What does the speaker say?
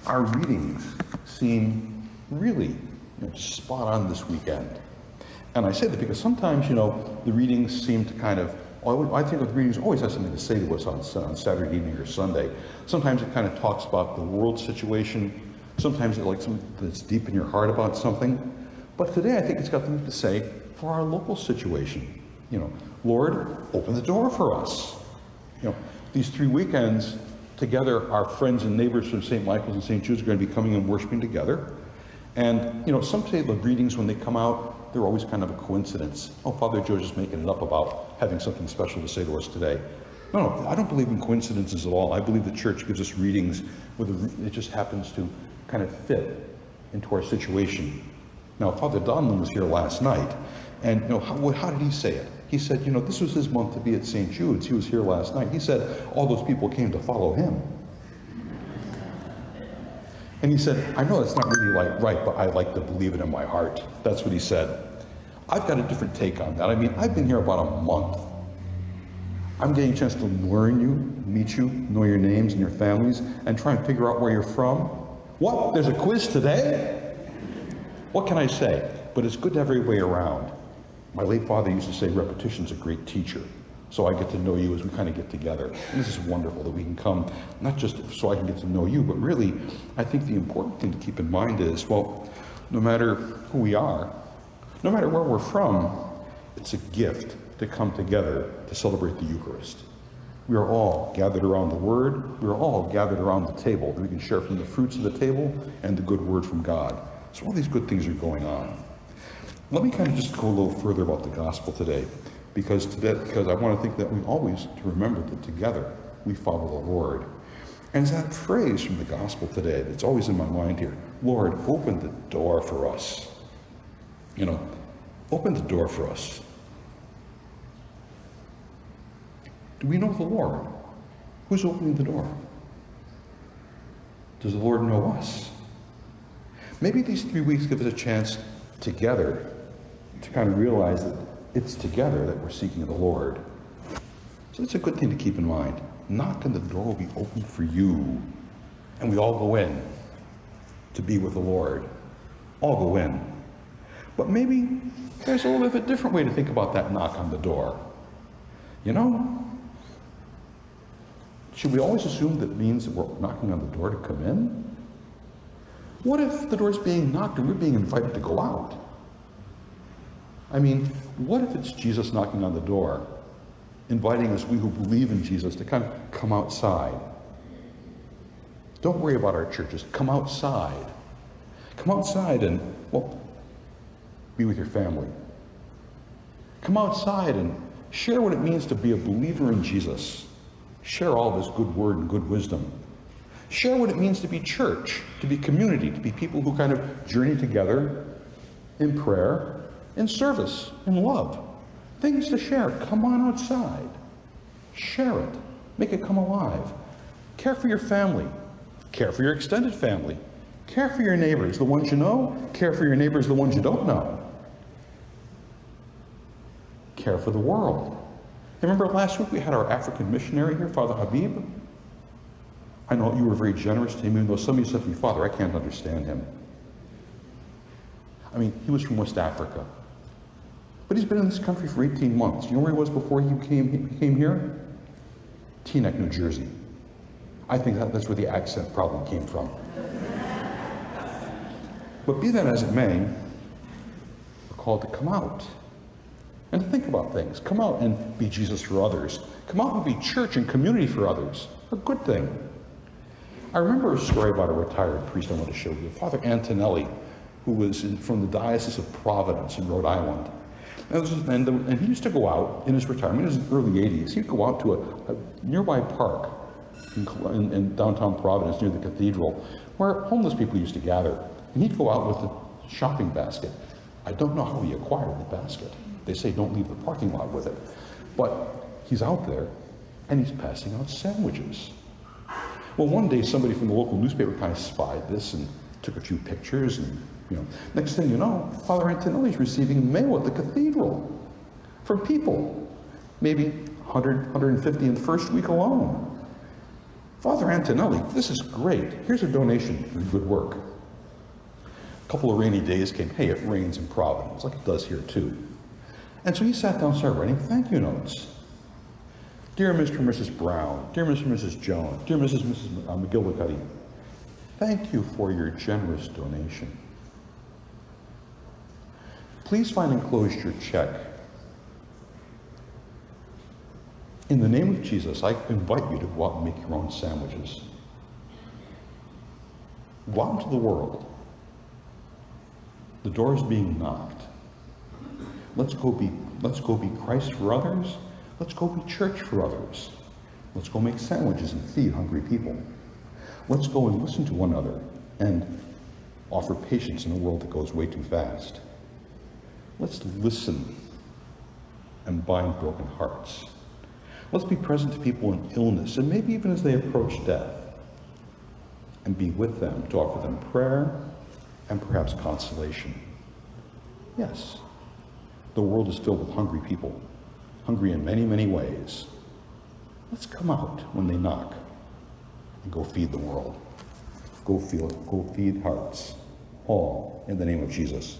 Our readings seem really spot on this weekend. And I say that because sometimes, the readings seem to kind of, I think the readings always has something to say to us on Saturday evening or Sunday. Sometimes it kind of talks about the world situation. Sometimes it's like something that's deep in your heart about something. But today I think it's got something to say for our local situation. Lord, open the door for us. These 3 weekends together, our friends and neighbors from St. Michael's and St. Jude's are going to be coming and worshiping together. And, some say the readings, when they come out, they're always kind of a coincidence. Oh, Father Joe's just making it up about having something special to say to us today. No, I don't believe in coincidences at all. I believe the church gives us readings where it just happens to kind of fit into our situation. Now, Father Donlin was here last night, and how did he say it? He said, this was his month to be at St. Jude's. He was here last night. He said all those people came to follow him. And he said, I know that's not really right, but I like to believe it in my heart. That's what he said. I've got a different take on that. I've been here about a month. I'm getting a chance to learn you, meet you, know your names and your families, and try and figure out where you're from. What? There's a quiz today? What can I say? But it's good to have everybody around. My late father used to say repetition's a great teacher. So I get to know you as we kind of get together. And this is wonderful that we can come, not just so I can get to know you, but really, I think the important thing to keep in mind is, no matter who we are, no matter where we're from, it's a gift to come together to celebrate the Eucharist. We are all gathered around the Word. We are all gathered around the table that we can share from the fruits of the table and the good Word from God. So all these good things are going on. Let me kind of just go a little further about the gospel today, because I want to think that we always to remember that together we follow the Lord. And it's that phrase from the gospel today that's always in my mind here. Lord, open the door for us. Open the door for us. Do we know the Lord? Who's opening the door? Does the Lord know us? Maybe these 3 weeks give us a chance together to kind of realize that it's together that we're seeking the Lord. So it's a good thing to keep in mind. Knock and the door will be open for you. And we all go in to be with the Lord. All go in. But maybe there's a little bit of a different way to think about that knock on the door. Should we always assume that means that we're knocking on the door to come in? What if the door's being knocked and we're being invited to go out? What if it's Jesus knocking on the door, inviting us, we who believe in Jesus, to kind of come outside? Don't worry about our churches. Come outside. Come outside and, be with your family. Come outside and share what it means to be a believer in Jesus. Share all of his good word and good wisdom. Share what it means to be church, to be community, to be people who kind of journey together in prayer, in service, in love. Things to share. Come on outside. Share it. Make it come alive. Care for your family. Care for your extended family. Care for your neighbors, the ones you know. Care for your neighbors, the ones you don't know. Care for the world. Remember last week we had our African missionary here, Father Habib? I know you were very generous to him, even though some of you said to me, Father, I can't understand him. He was from West Africa. But he's been in this country for 18 months. You know where he was before he came here? Teaneck, New Jersey. I think that's where the accent problem came from. But be that as it may, we're called to come out and to think about things. Come out and be Jesus for others. Come out and be church and community for others. A good thing. I remember a story about a retired priest I want to show you, Father Antonelli, who was from the Diocese of Providence in Rhode Island. And he used to go out in his retirement, in his early 80s, he'd go out to a nearby park in downtown Providence near the cathedral, where homeless people used to gather. And he'd go out with a shopping basket. I don't know how he acquired the basket. They say don't leave the parking lot with it. But he's out there, and he's passing out sandwiches. Well, one day somebody from the local newspaper kind of spied this and took a few pictures, and next thing you know, Father Antonelli's receiving mail at the cathedral from people, maybe 100, 150 in the first week alone. Father Antonelli, this is great. Here's a donation for your good work. A couple of rainy days came. Hey, it rains in Providence, like it does here too. And so he sat down and started writing thank you notes. Dear Mr. and Mrs. Brown, dear Mr. and Mrs. Jones, dear Mrs. and Mrs. McGillicuddy, thank you for your generous donation. Please find enclosed your check. In the name of Jesus, I invite you to go out and make your own sandwiches. Go out into the world. The door is being knocked. Let's go be Christ for others. Let's go be church for others. Let's go make sandwiches and feed hungry people. Let's go and listen to one another and offer patience in a world that goes way too fast. Let's listen and bind broken hearts. Let's be present to people in illness and maybe even as they approach death, and be with them to offer them prayer and perhaps consolation. Yes, the world is filled with hungry people, hungry in many, many ways. Let's come out when they knock and go feed the world. Go feed hearts, all in the name of Jesus.